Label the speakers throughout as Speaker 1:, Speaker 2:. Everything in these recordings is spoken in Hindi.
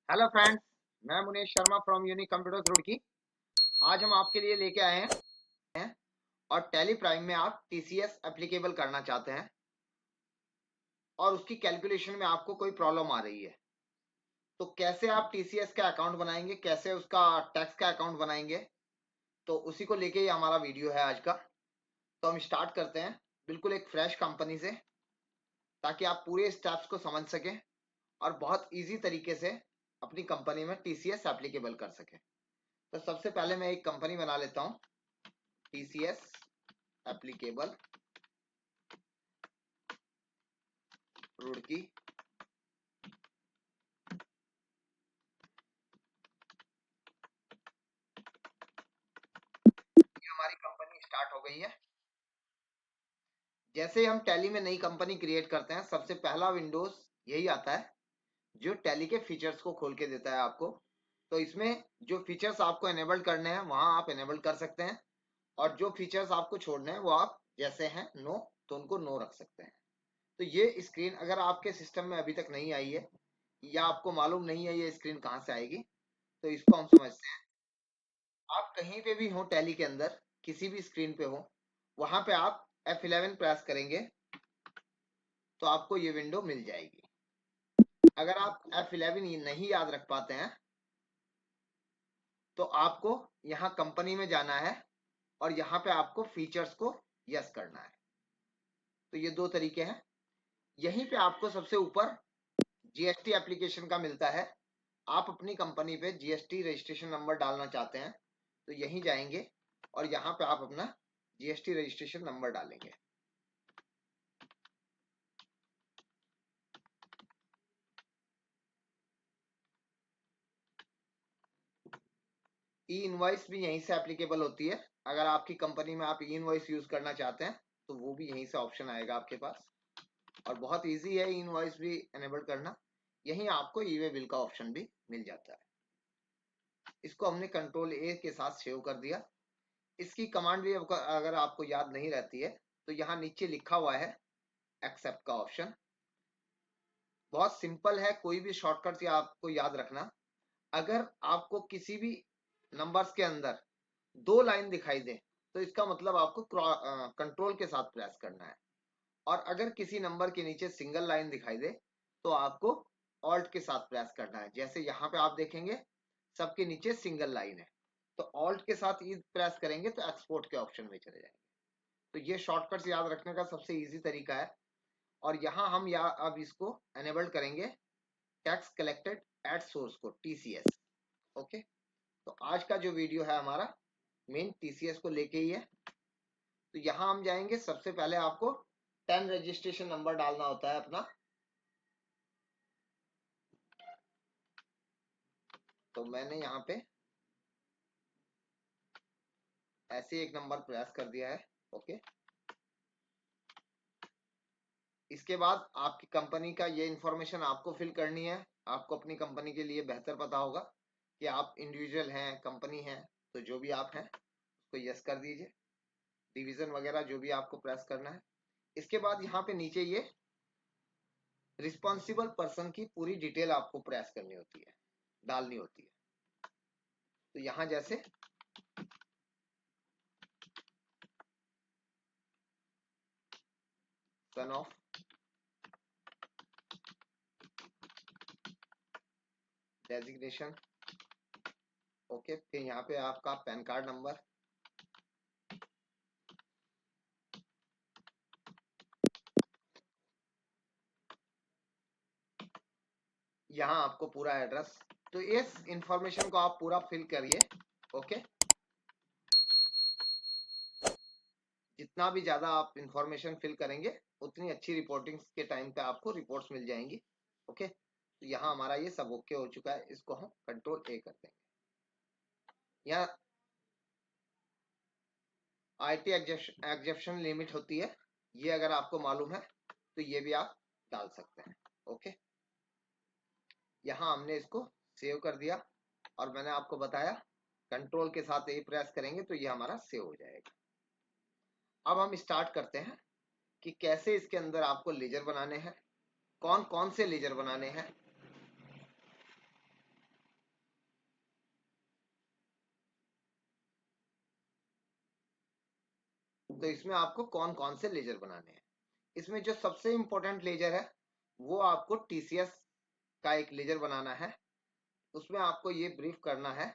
Speaker 1: हेलो फ्रेंड्स, मैं Munesh Sharma from unique computers Roorkee. आज हम आपके लिए लेके आए हैं और टैली प्राइम में आप टीसीएस एप्लीकेबल करना चाहते हैं और उसकी कैलकुलेशन में आपको कोई प्रॉब्लम आ रही है, तो कैसे आप टीसीएस का अकाउंट बनाएंगे, कैसे उसका टैक्स का अकाउंट बनाएंगे, तो उसी को लेके ही हमारा वीडियो है आज का। तो हम स्टार्ट करते हैं बिल्कुल एक फ्रेश कंपनी से, ताकि आप पूरे स्टेप्स को समझ सकें और बहुत ईजी तरीके से अपनी कंपनी में टीसीएस एप्लीकेबल कर सकें। तो सबसे पहले मैं एक कंपनी बना लेता हूँ, टीसीएस एप्लीकेबल रुड़की। ये हमारी कंपनी स्टार्ट हो गई है। जैसे हम टैली में नई कंपनी क्रिएट करते हैं, सबसे पहला विंडोज यही आता है जो टैली के फीचर्स को खोल के देता है आपको। तो इसमें जो फीचर्स आपको एनेबल करने हैं वहां आप एनेबल कर सकते हैं, और जो फीचर्स आपको छोड़ने हैं वो आप जैसे हैं नो, तो उनको नो रख सकते हैं। तो ये स्क्रीन अगर आपके सिस्टम में अभी तक नहीं आई है या आपको मालूम नहीं है ये स्क्रीन कहाँ से आएगी, तो इसको हम समझते हैं। आप कहीं पे भी हो टैली के अंदर, किसी भी स्क्रीन पे हो, वहां पे आप F11 प्रेस करेंगे तो आपको ये विंडो मिल जाएगी। अगर आप F11 नहीं याद रख पाते हैं तो आपको यहाँ कंपनी में जाना है और यहाँ पे आपको फीचर्स को यस करना है। तो ये दो तरीके हैं। यहीं पे आपको सबसे ऊपर जीएसटी एप्लीकेशन का मिलता है। आप अपनी कंपनी पे जीएसटी रजिस्ट्रेशन नंबर डालना चाहते हैं तो यहीं जाएंगे और यहाँ पे आप अपना जीएसटी रजिस्ट्रेशन नंबर डालेंगे। ई इनवॉइस भी यहीं से एप्लीकेबल होती है। अगर आपकी कंपनी में आप ई इनवॉइस यूज करना चाहते हैं तो वो भी यहीं से ऑप्शन आएगा आपके पास, और बहुत इजी है ई इनवॉइस भी एनेबल करना। यहीं आपको ई वे बिल का ऑप्शन भी मिल जाता है। इसको हमने कंट्रोल ए के साथ सेव कर दिया। इसकी कमांड भी अगर आपको याद नहीं रहती है तो यहाँ नीचे लिखा हुआ है एक्सेप्ट का ऑप्शन। बहुत सिंपल है, कोई भी शॉर्टकट या आपको याद रखना। अगर आपको किसी भी नंबर्स के अंदर दो लाइन दिखाई दे तो इसका मतलब आपको कंट्रोल के साथ प्रेस करना है, और अगर किसी नंबर के नीचे सिंगल लाइन दिखाई दे तो आपको ऑल्ट के साथ प्रेस करना है। जैसे यहाँ पे आप देखेंगे सबके नीचे सिंगल लाइन है, तो ऑल्ट के साथ ई प्रेस करेंगे तो एक्सपोर्ट के ऑप्शन में चले जाएंगे। तो ये शॉर्टकट्स याद रखने का सबसे इजी तरीका है। और यहाँ हम अब इसको एनेबल करेंगे टैक्स कलेक्टेड एट सोर्स को, टीसीएस। ओके, तो आज का जो वीडियो है हमारा मेन टीसीएस को लेके ही है। तो यहाँ हम जाएंगे, सबसे पहले आपको 10 रजिस्ट्रेशन नंबर डालना होता है अपना। तो मैंने यहाँ पे ऐसे एक नंबर प्रेस कर दिया है। ओके, इसके बाद आपकी कंपनी का ये इंफॉर्मेशन आपको फिल करनी है। आपको अपनी कंपनी के लिए बेहतर पता होगा कि आप इंडिविजुअल हैं, कंपनी है, तो जो भी आप हैं उसको यस कर दीजिए। डिवीजन वगैरह जो भी आपको प्रेस करना है। इसके बाद यहाँ पे नीचे ये रिस्पॉन्सिबल पर्सन की पूरी डिटेल आपको प्रेस करनी होती है, डालनी होती है। तो यहाँ जैसे सन ऑफ डेजिग्नेशन। ओके, फिर यहाँ पे आपका पैन कार्ड नंबर, यहाँ आपको पूरा एड्रेस। तो इस इंफॉर्मेशन को आप पूरा फिल करिए। ओके, जितना भी ज्यादा आप इंफॉर्मेशन फिल करेंगे उतनी अच्छी रिपोर्टिंग के टाइम पे आपको रिपोर्ट्स मिल जाएंगी। ओके, तो यहाँ हमारा ये सब ओके हो चुका है। इसको हम कंट्रोल ए कर देंगे। यहाँ आईटी एग्जेप्शन लिमिट होती है, ये अगर आपको मालूम है तो ये भी आप डाल सकते हैं। ओके, यहाँ हमने इसको सेव कर दिया, और मैंने आपको बताया कंट्रोल के साथ ए प्रेस करेंगे तो ये हमारा सेव हो जाएगा। अब हम स्टार्ट करते हैं कि कैसे इसके अंदर आपको लेजर बनाने हैं, कौन कौन से लेजर बनाने हैं। तो इसमें आपको कौन कौन से लेजर बनाने हैं। इसमें जो सबसे इंपॉर्टेंट लेजर है वो आपको टीसीएस का एक लेजर बनाना है। उसमें आपको ये ब्रीफ करना है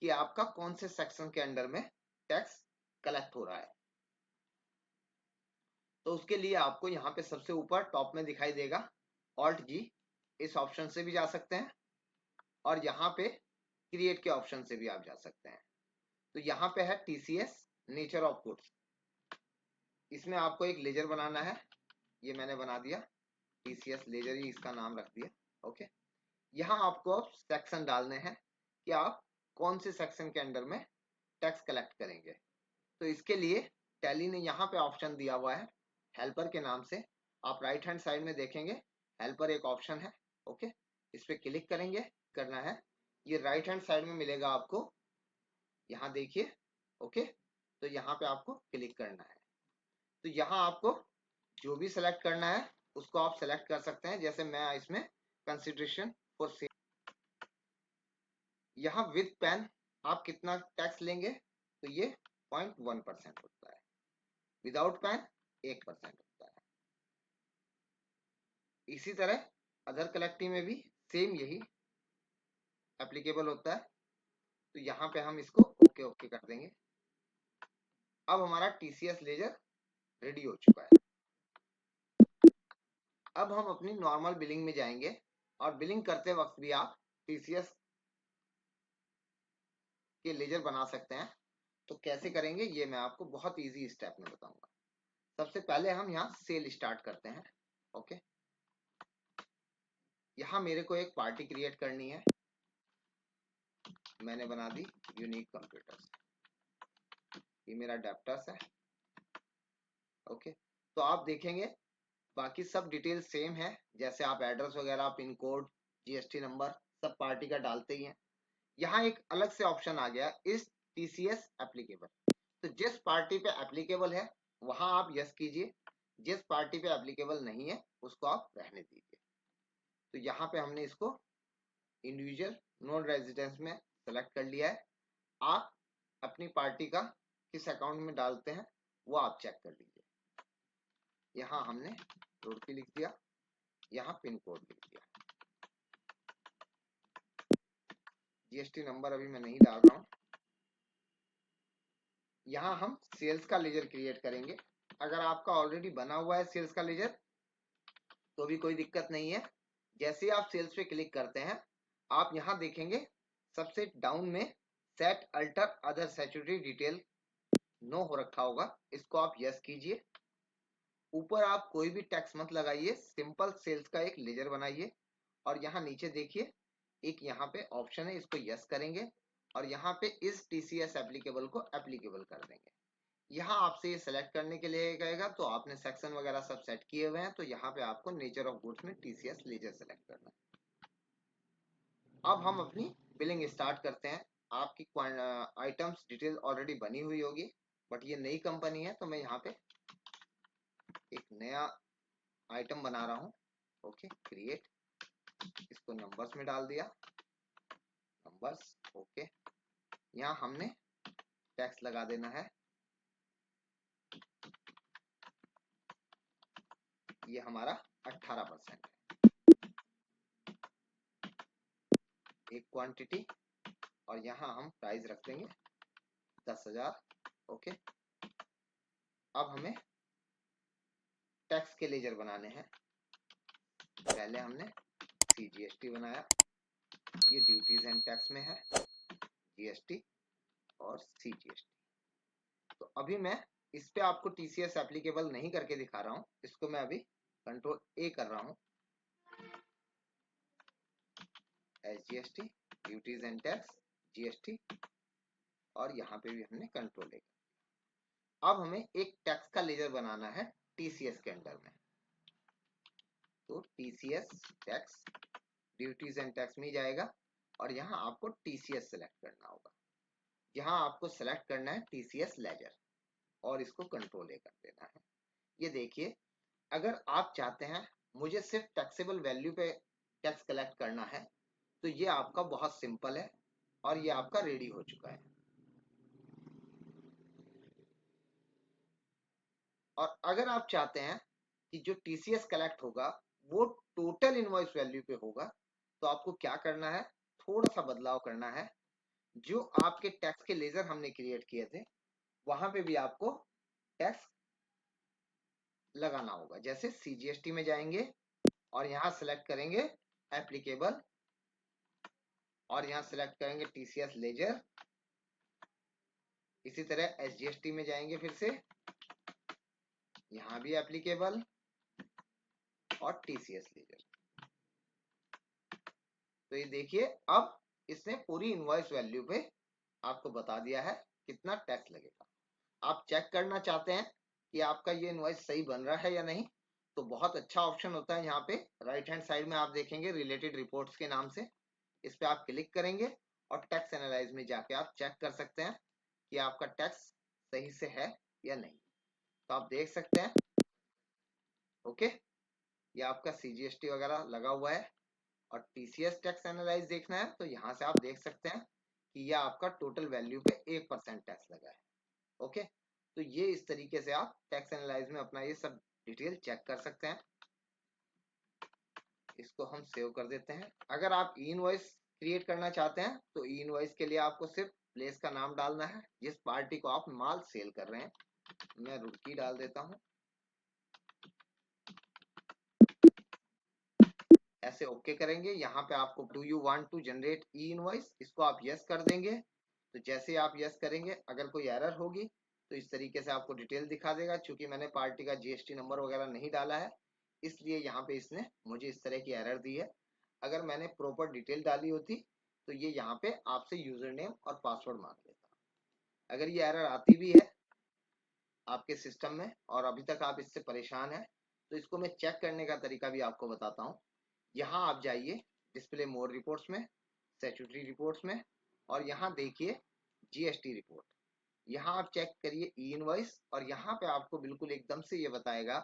Speaker 1: कि आपका कौन से सेक्शन के अंडर में टैक्स कलेक्ट हो रहा है। तो उसके लिए आपको यहाँ पे सबसे ऊपर टॉप में दिखाई देगा ऑल्ट जी, इस ऑप्शन से भी जा सकते हैं और यहाँ पे क्रिएट के ऑप्शन से भी आप जा सकते हैं। तो यहाँ पे है टीसीएस नेचर ऑफ गुड्स, इसमें आपको एक लेजर बनाना है। ये मैंने बना दिया, टीसीएस लेजर ही इसका नाम रख दिया। ओके, यहाँ आपको सेक्शन डालने हैं कि आप कौन से सेक्शन के अंडर में टैक्स कलेक्ट करेंगे। तो इसके लिए टैली ने यहाँ पे ऑप्शन दिया हुआ है हेल्पर के नाम से। आप राइट हैंड साइड में देखेंगे हेल्पर एक ऑप्शन है। ओके, इस पे क्लिक करेंगे, करना है, ये राइट हैंड साइड में मिलेगा आपको, यहाँ देखिए। ओके, तो यहाँ पे आपको क्लिक करना है। तो यहाँ आपको जो भी सिलेक्ट करना है उसको आप सिलेक्ट कर सकते हैं। जैसे मैं इसमें कंसिडरेशन फॉर सेल, यहाँ विद पेन आप कितना टैक्स लेंगे, तो ये 0.1% होता है, विदाउट पेन 1% होता है। इसी तरह अदर कलेक्टिव में भी सेम यही एप्लीकेबल होता है। तो यहाँ पे हम इसको ओके ओके कर देंगे। अब हमारा टीसीएस लेजर रेडी हो चुका है। अब हम अपनी नॉर्मल बिलिंग में जाएंगे और बिलिंग करते वक्त भी आप टीसीएस के लेजर बना सकते हैं। तो कैसे करेंगे ये मैं आपको बहुत इजी स्टेप में बताऊंगा। सबसे पहले हम यहाँ सेल स्टार्ट करते हैं। ओके, यहाँ मेरे को एक पार्टी क्रिएट करनी है, मैंने बना दी यूनिक कंप्यूटर्स, ये मेरा डेप्टर्स है। ओके, तो आप देखेंगे बाकी सब डिटेल सेम है, जैसे आप एड्रेस वगैरह, पिन कोड, जीएसटी नंबर सब पार्टी का डालते ही हैं। यहाँ एक अलग से ऑप्शन आ गया इस टीसीएस एप्लीकेबल, तो जिस पार्टी पे एप्लीकेबल है वहां आप यस कीजिए, जिस पार्टी पे एप्लीकेबल नहीं है उसको आप रहने दीजिए। तो यहाँ पे हमने इसको इंडिविजुअल नॉन रेजिडेंस में सेलेक्ट कर लिया है। आप अपनी पार्टी का किस अकाउंट में डालते हैं वो आप चेक कर लीजिए। यहाँ हमने रुड़की लिख दिया, यहाँ पिन कोड लिख दिया, जीएसटी नंबर अभी मैं नहीं डाल रहा हूँ। यहाँ हम सेल्स का लेजर क्रिएट करेंगे। अगर आपका ऑलरेडी बना हुआ है सेल्स का लेजर तो भी कोई दिक्कत नहीं है। जैसे आप सेल्स पे क्लिक करते हैं आप यहाँ देखेंगे सबसे डाउन में set alter other statutory detail नो हो रखा होगा, इसको आप यस कीजिए। ऊपर आप कोई भी टैक्स मत लगाइए, सिंपल सेल्स का एक लेजर बनाइए। और यहाँ नीचे देखिए एक यहाँ पे ऑप्शन है, इसको यस करेंगे और यहाँ पे इस टीसीएस एप्लीकेबल को एप्लीकेबल कर देंगे। यहाँ आपसे ये सेलेक्ट करने के लिए कहेगा, तो आपने सेक्शन वगैरह सब सेट किए हुए हैं, तो यहाँ पे आपको नेचर ऑफ गुड्स में टीसीएस लेजर सेलेक्ट करना है। अब हम अपनी बिलिंग स्टार्ट करते हैं। आपकी आइटम्स डिटेल ऑलरेडी बनी हुई होगी, बट ये नई कंपनी है तो मैं यहाँ पे एक नया आइटम बना रहा हूँ। ओके, क्रिएट, इसको नंबर्स में डाल दिया, नंबर्स। ओके, यहाँ हमने टैक्स लगा देना है, ये हमारा 18% है, एक क्वांटिटी, और यहाँ हम प्राइस रख देंगे 10,000। ओके, अब हमें टैक्स के लेजर बनाने हैं। पहले हमने सीजीएसटी बनाया, ये ड्यूटीज एंड टैक्स में है, जीएसटी और सीजीएसटी। तो अभी मैं इस पे आपको टीसीएस एप्लीकेबल नहीं करके दिखा रहा हूँ, इसको मैं अभी कंट्रोल ए कर रहा हूँ, SGST, duties and tax, GST, और यहाँ पे भी हमने कंट्रोल ए। अब हमें एक टैक्स का लेजर बनाना है टीसीएस के अंडर में, तो TCS tax duties and tax में जाएगा और यहाँ आपको टीसीएस सेलेक्ट करना होगा। यहाँ आपको सेलेक्ट करना है टीसीएस लेजर और इसको कंट्रोल ए कर देना है। ये देखिए, अगर आप चाहते हैं मुझे सिर्फ टैक्सेबल वैल्यू पे टैक्स कलेक्ट करना है तो ये आपका बहुत सिंपल है और ये आपका रेडी हो चुका है। और अगर आप चाहते हैं कि जो टीसीएस कलेक्ट होगा वो टोटल इनवॉइस वैल्यू पे होगा, तो आपको क्या करना है, थोड़ा सा बदलाव करना है। जो आपके टैक्स के लेजर हमने क्रिएट किए थे वहां पे भी आपको टैक्स लगाना होगा। जैसे सीजीएसटी में जाएंगे और यहाँ सिलेक्ट करेंगे एप्लीकेबल, और यहाँ सिलेक्ट करेंगे टीसीएस लेजर। इसी तरह एसजीएसटी में जाएंगे, फिर से यहाँ भी एप्लीकेबल और टीसीएस लेजर। तो ये देखिए अब इसने पूरी इनवॉइस वैल्यू पे आपको बता दिया है कितना टैक्स लगेगा। आप चेक करना चाहते हैं कि आपका ये इनवॉइस सही बन रहा है या नहीं, तो बहुत अच्छा ऑप्शन होता है यहाँ पे राइट हैंड साइड में आप देखेंगे रिलेटेड रिपोर्ट्स के नाम से। इस पे आप क्लिक करेंगे और टैक्स एनालाइज में जाके आप चेक कर सकते हैं कि आपका टैक्स सही से है या नहीं। तो आप देख सकते हैं ओके, ये आपका सीजीएसटी वगैरह लगा हुआ है। और टीसीएस टैक्स एनालाइज देखना है तो यहाँ से आप देख सकते हैं कि यह आपका टोटल वैल्यू पे 1% टैक्स लगा है। ओके, तो ये इस तरीके से आप टैक्स एनालाइज में अपना ये सब डिटेल चेक कर सकते हैं। इसको हम सेव कर देते हैं। अगर आप ई इनवॉइस क्रिएट करना चाहते हैं तो ई इनवॉइस के लिए आपको सिर्फ प्लेस का नाम डालना है, जिस पार्टी को आप माल सेल कर रहे हैं। मैं रुड़की डाल देता हूँ। ऐसे ओके करेंगे। यहाँ पे आपको do you want to generate e invoice, इसको आप यस कर देंगे। तो जैसे आप यस करेंगे अगर कोई एरर होगी तो इस तरीके से आपको डिटेल दिखा देगा। चूंकि मैंने पार्टी का जीएसटी नंबर वगैरह नहीं डाला है इसलिए यहाँ पे इसने मुझे इस तरह की एरर दी है। अगर मैंने प्रॉपर डिटेल डाली होती तो ये यहाँ पे आपसे यूजर नेम और पासवर्ड मांग लेता। अगर ये एरर आती भी है आपके सिस्टम में और अभी तक आप इससे परेशान हैं तो इसको मैं चेक करने का तरीका भी आपको बताता हूँ। यहाँ आप जाइए डिस्प्ले मोर रिपोर्ट्स में, स्टैट्यूटरी रिपोर्ट्स में, और यहाँ देखिए जीएसटी रिपोर्ट। यहाँ आप चेक करिए ई इनवॉइस और यहाँ पे आपको बिल्कुल एकदम से ये बताएगा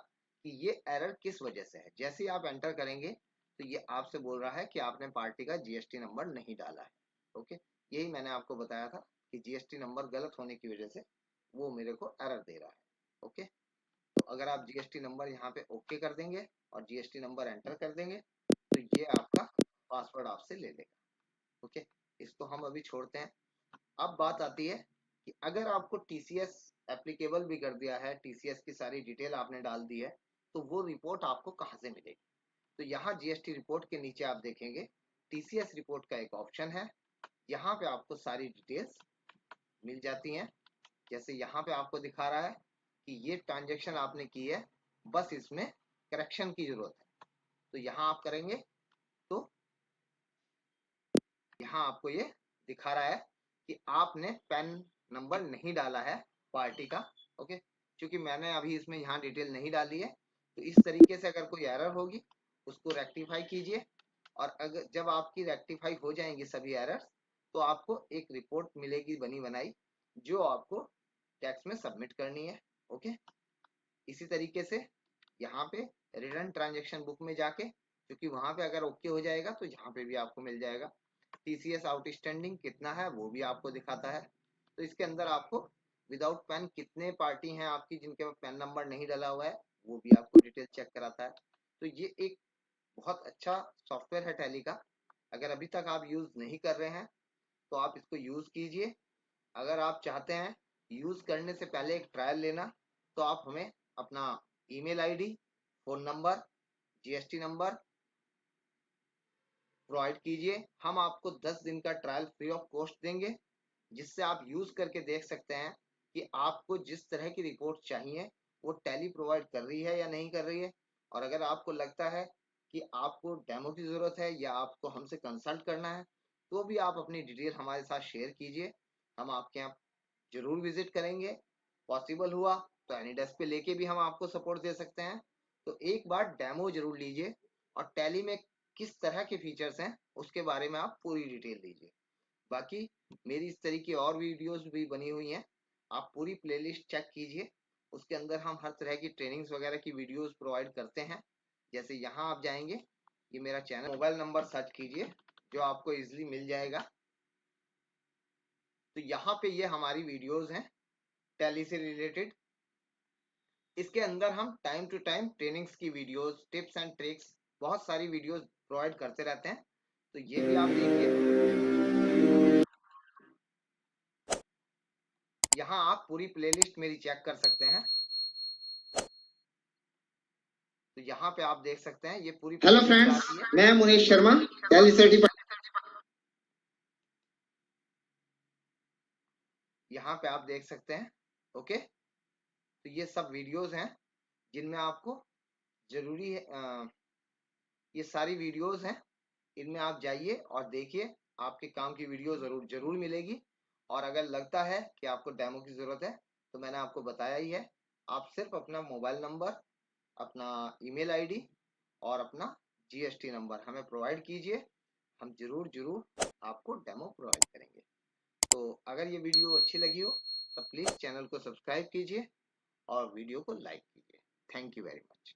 Speaker 1: कि ये एरर किस वजह से है। जैसे ही आप एंटर करेंगे तो ये आपसे बोल रहा है कि आपने पार्टी का जीएसटी नंबर नहीं डाला है। ओके, यही मैंने आपको बताया था कि जीएसटी नंबर गलत होने की वजह से वो मेरे को एरर दे रहा है। ओके, तो अगर आप जीएसटी नंबर यहाँ पे ओके कर देंगे और जीएसटी नंबर एंटर कर देंगे तो ये आपका पासवर्ड आपसे ले लेगा। ओके, इसको हम अभी छोड़ते हैं। अब बात आती है कि अगर आपको टीसीएस एप्लीकेबल भी कर दिया है, टीसीएस की सारी डिटेल आपने डाल दी है, तो वो रिपोर्ट आपको कहाँ से मिलेगी। तो यहाँ जीएसटी रिपोर्ट के नीचे आप देखेंगे टीसीएस रिपोर्ट का एक ऑप्शन है। यहाँ पे आपको सारी डिटेल्स मिल जाती हैं। जैसे यहाँ पे आपको दिखा रहा है कि ये ट्रांजेक्शन आपने की है, बस इसमें करेक्शन की जरूरत है। तो यहाँ आप करेंगे तो यहाँ आपको ये दिखा रहा है कि आपने पैन नंबर नहीं डाला है पार्टी का। ओके, क्योंकि मैंने अभी इसमें यहाँ डिटेल नहीं डाली है। तो इस तरीके से अगर कोई एरर होगी उसको रेक्टिफाई कीजिए, और अगर जब आपकी रेक्टिफाई हो जाएंगी सभी एरर्स तो आपको एक रिपोर्ट मिलेगी बनी बनाई जो आपको टैक्स में सबमिट करनी है। ओके, इसी तरीके से यहाँ पे रिटर्न ट्रांजेक्शन बुक में जाके, क्योंकि वहां पे अगर ओके हो जाएगा तो यहाँ पे भी आपको मिल जाएगा। टीसीएस आउटस्टैंडिंग कितना है वो भी आपको दिखाता है। तो इसके अंदर आपको विदाउट पैन कितने पार्टी हैं आपकी जिनके पास पैन नंबर नहीं डाला हुआ है वो भी आपको डिटेल चेक कराता है। तो ये एक बहुत अच्छा सॉफ्टवेयर है टैली का। अगर अभी तक आप यूज नहीं कर रहे हैं तो आप इसको यूज कीजिए। अगर आप चाहते हैं यूज करने से पहले एक ट्रायल लेना तो आप हमें अपना email ID, phone number, GST number provide कीजिए। हम आपको 10 दिन का ट्रायल फ्री ऑफ कॉस्ट देंगे जिससे आप यूज करके देख सकते हैं कि आपको जिस तरह की रिपोर्ट चाहिए वो टैली प्रोवाइड कर रही है या नहीं कर रही है। और अगर आपको लगता है कि आपको डेमो की जरूरत है या आपको हमसे कंसल्ट करना है तो भी आप अपनी डिटेल हमारे साथ शेयर कीजिए। हम आपके यहाँ जरूर विजिट करेंगे। पॉसिबल हुआ तो एनीडेस्क पे लेके भी हम आपको सपोर्ट दे सकते हैं। तो एक बार डेमो जरूर लीजिए और टैली में किस तरह के फीचर्स हैं उसके बारे में आप पूरी डिटेल दीजिए। बाकी मेरी इस तरह की और वीडियोस भी बनी हुई हैं, आप पूरी प्लेलिस्ट चेक कीजिए। उसके अंदर हम हर तरह की ट्रेनिंग्स वगैरह की वीडियोस प्रोवाइड करते हैं। जैसे यहाँ आप जाएंगे, ये मेरा चैनल, मोबाइल नंबर सर्च कीजिए जो आपको इजीली मिल जाएगा। तो यहाँ पे ये हमारी वीडियोस हैं टैली से रिलेटेड। इसके अंदर हम टाइम टू टाइम ट्रेनिंग्स की वीडियोस, टिप्स एंड ट्रिक्स, बहुत सारी वीडियोस प्रोवाइड करते रहते हैं, तो ये भी आप देखिए। यहाँ आप पूरी प्लेलिस्ट मेरी चेक कर सकते हैं। तो यहाँ पे आप देख सकते हैं ये पूरी। हेलो फ्रेंड्स, मैं मुनीश शर्मा, टैली सर्टिफाइड। यहाँ पे आप देख सकते हैं। ओके, तो ये सब वीडियोस हैं जिनमें आपको जरूरी है, ये सारी वीडियोस हैं, इनमें आप जाइए और देखिए, आपके काम की वीडियो जरूर मिलेगी। और अगर लगता है कि आपको डेमो की जरूरत है, तो मैंने आपको बताया ही है, आप सिर्फ अपना मोबाइल नंबर, अपना ईमेल आईडी और अपना जीएसटी नंबर हमें प्रोवाइड कीजिए, हम जरूर आपको डेमो प्रोवाइड करेंगे। तो अगर ये वीडियो अच्छी लगी हो तो प्लीज चैनल को सब्सक्राइब कीजिए और वीडियो को लाइक कीजिए। Thank you very much.